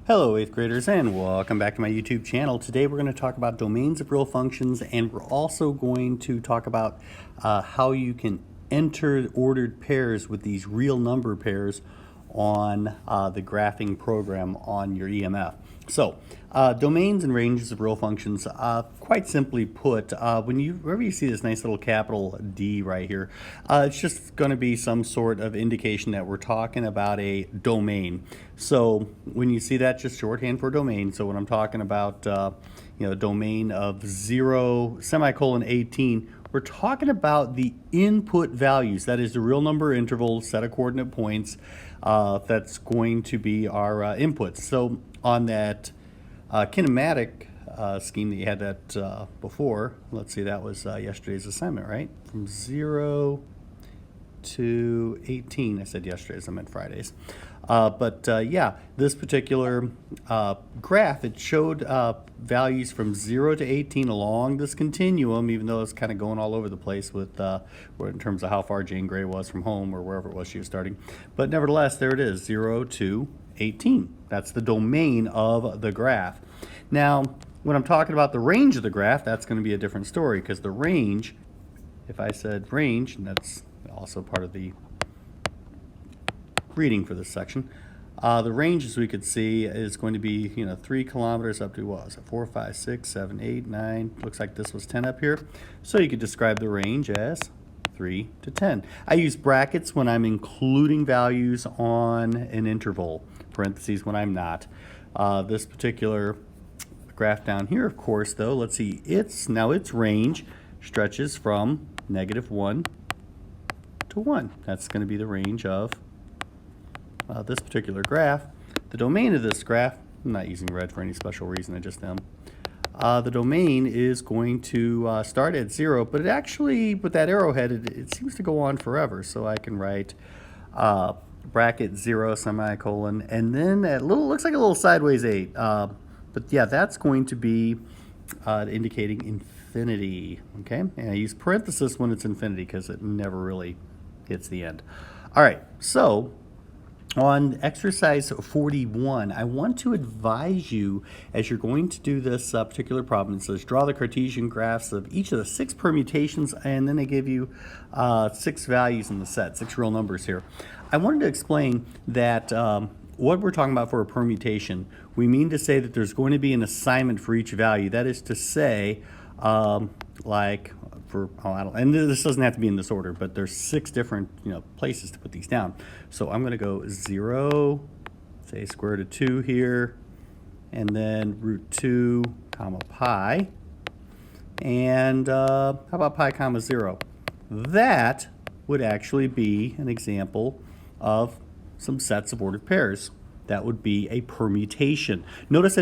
Hello 8th graders and welcome back to my YouTube channel. Today we're going to talk about domains of real functions, and we're also going to talk about how you can enter ordered pairs with these real number pairs on the graphing program on your EMF. So domains and ranges of real functions, quite simply put, whenever you see this nice little capital D right here, it's just going to be some sort of indication that we're talking about a domain. So when you see that, just shorthand for domain. So when I'm talking about domain of 0 semicolon 18, we're talking about the input values. That is the real number interval set of coordinate points that's going to be our inputs. So on that kinematic scheme that you had that before, let's see, that was yesterday's assignment, right? From 0 to 18. I said yesterday's, I meant Fridays. Yeah, this particular graph, it showed values from 0 to 18 along this continuum, even though it's kind of going all over the place with in terms of how far Jane Gray was from home or wherever it was she was starting. But nevertheless, there it is, 0 to 18. That's the domain of the graph. Now, when I'm talking about the range of the graph, that's going to be a different story, because the range, if I said range, and that's also part of the reading for this section, the range, as we could see, is going to be 3 kilometers up to what was it, 4, 5, 6, 7, 8, 9. Looks like this was 10 up here. So you could describe the range as 3 to 10. I use brackets when I'm including values on an interval, parentheses when I'm not. This particular graph down here, of course, though, let's see, its range stretches from -1 to 1. That's going to be the range of this particular graph. The domain of this graph, I'm not using red for any special reason, I just am. The domain is going to start at 0, but it actually, with that arrowhead, it seems to go on forever. So I can write bracket 0 semicolon, and then that looks like a little sideways 8. But yeah, that's going to be indicating infinity. Okay, and I use parenthesis when it's infinity because it never really hits the end. All right, so on exercise 41, I want to advise you, as you're going to do this particular problem, it says draw the Cartesian graphs of each of the 6 permutations, and then they give you 6 values in the set, 6 real numbers here. I wanted to explain that what we're talking about for a permutation, we mean to say that there's going to be an assignment for each value. That is to say, like, and this doesn't have to be in this order, but there's 6 different places to put these down. So I'm going to go 0, say square root of 2 here, and then root 2 comma pi, and how about pi comma 0? That would actually be an example of some sets of ordered pairs. That would be a permutation. Notice I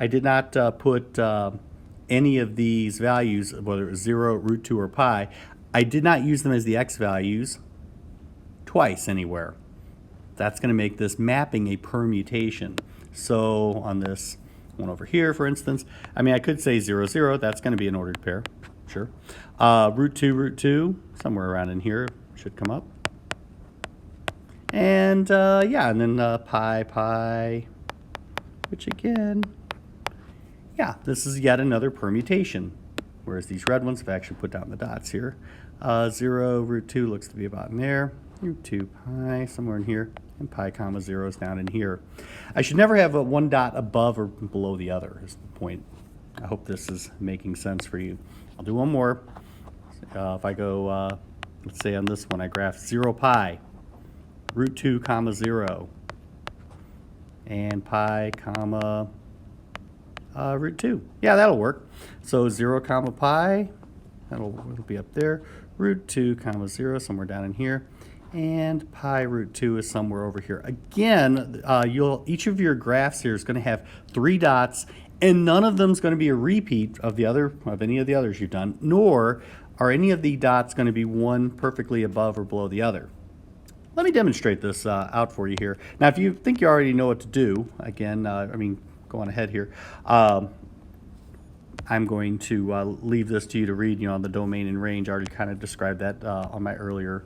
did not put any of these values, whether it was 0, root 2, or pi. I did not use them as the x values twice anywhere. That's going to make this mapping a permutation. So on this one over here, for instance, I could say 0, 0. That's going to be an ordered pair, sure. Root 2, somewhere around in here should come up. And yeah, and then pi, which again, yeah, this is yet another permutation, whereas these red ones have actually put down the dots here. 0, root 2 looks to be about in there, root 2 pi, somewhere in here, and pi comma 0 is down in here. I should never have one dot above or below the other, is the point. I hope this is making sense for you. I'll do one more. If I go, let's say on this one, I graph 0 pi, root 2 comma 0, and pi comma root 2. Yeah, that'll work. So 0 comma pi, it'll be up there. Root 2 comma 0, somewhere down in here. And pi root 2 is somewhere over here. Again, each of your graphs here is going to have 3 dots, and none of them is going to be a repeat of any of the others you've done, nor are any of the dots going to be one perfectly above or below the other. Let me demonstrate this out for you here. Now, if you think you already know what to do, again, go on ahead here. I'm going to leave this to you to read on the domain and range. I already kind of described that on my earlier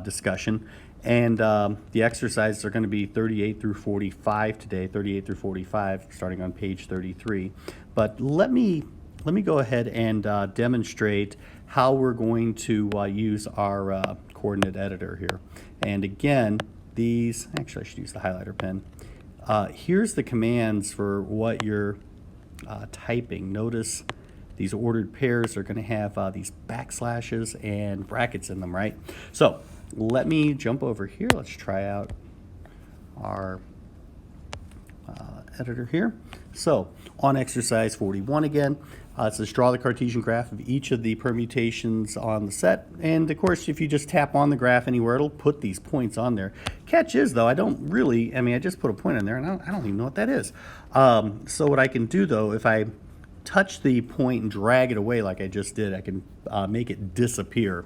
discussion. And the exercises are going to be 38 through 45 today, 38 through 45, starting on page 33. But let me go ahead and demonstrate how we're going to use our coordinate editor here. And again, these, actually I should use the highlighter pen. Here's the commands for what you're typing. Notice these ordered pairs are going to have these backslashes and brackets in them, right? So let me jump over here. Let's try out our editor here. So on exercise 41 again, it says draw the Cartesian graph of each of the permutations on the set. And of course, if you just tap on the graph anywhere, it'll put these points on there. Catch is though, I just put a point in there and I don't even know what that is. So what I can do though, if I touch the point and drag it away like I just did, I can make it disappear.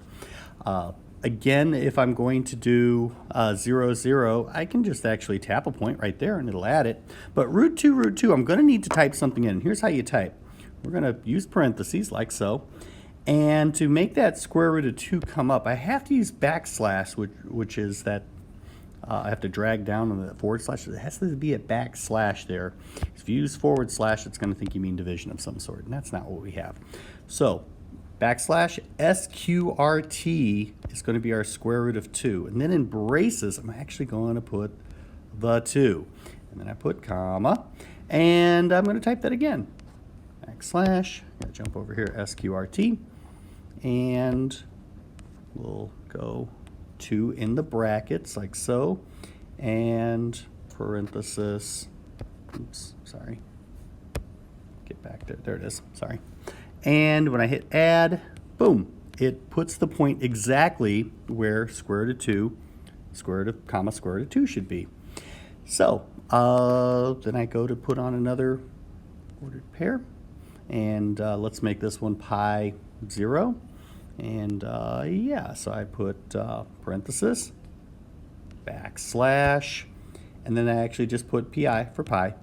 Again, if I'm going to do 0, 0, I can just actually tap a point right there and it'll add it. But root 2, I'm going to need to type something in. Here's how you type. We're going to use parentheses like so. And to make that square root of 2 come up, I have to use backslash, which is that I have to drag down on the forward slash. It has to be a backslash there. If you use forward slash, it's going to think you mean division of some sort, and that's not what we have. So backslash SQRT is going to be our square root of 2. And then in braces, I'm actually going to put the 2. And then I put comma, and I'm going to type that again. Backslash, I'm going to jump over here, SQRT, and we'll go 2 in the brackets like so, and parenthesis, oops, sorry, get back there, there it is, sorry. And when I hit add, boom, it puts the point exactly where square root of 2, square root of, comma, square root of 2 should be. So then I go to put on another ordered pair, and let's make this one pi 0. And yeah, so I put parenthesis, backslash, and then I actually just put pi for pi,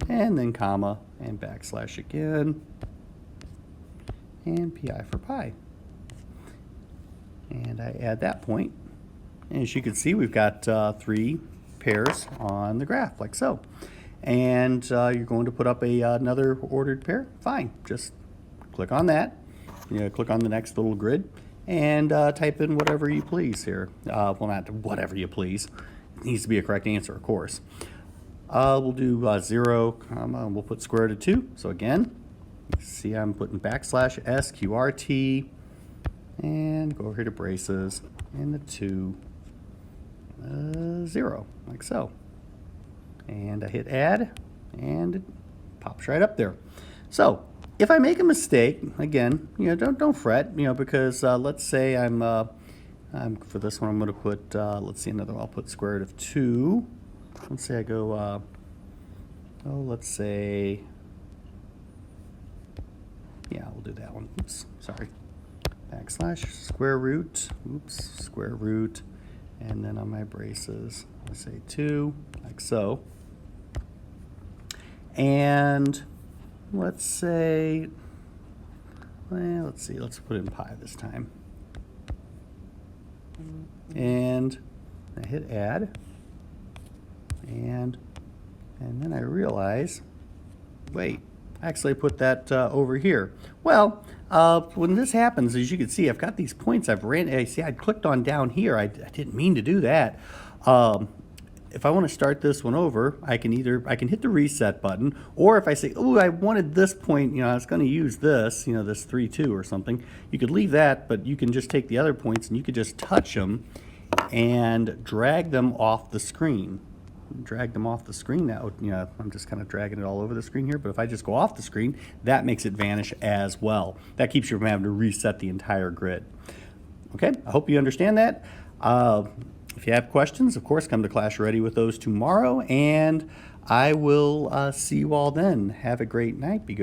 and then comma, and backslash again, and pi for pi. And I add that point. And as you can see, we've got 3 pairs on the graph, like so. And you're going to put up another ordered pair. Fine, just click on that. Click on the next little grid and type in whatever you please here. Well, not whatever you please. It needs to be a correct answer, of course. We'll do 0, comma, and we'll put square root of 2. So again, you see I'm putting backslash SQRT, and go over here to braces, and the 2, 0, like so. And I hit add, and it pops right up there. So if I make a mistake, again, don't fret, because let's say I'm for this one I'm going to put, let's see, I'll put square root of 2. Let's say I go, let's say, yeah, we'll do that one. Oops, sorry. Backslash square root, oops, square root, and then on my braces, let's say 2, like so. And let's say, well, let's see, let's put in pi this time. And I hit add, and then I realize, wait, I actually put that over here. Well, when this happens, as you can see, I've got these points I clicked on down here. I didn't mean to do that. If I want to start this one over, I can hit the reset button, or if I say, oh, I wanted this point, I was going to use this, this 3, 2 or something, you could leave that, but you can just take the other points and you could just touch them and drag them off the screen. Drag them off the screen now. I'm just kind of dragging it all over the screen here, but if I just go off the screen, that makes it vanish as well. That keeps you from having to reset the entire grid. Okay, I hope you understand that. If you have questions, of course, come to Class Ready with those tomorrow, and I will see you all then. Have a great night. Be good.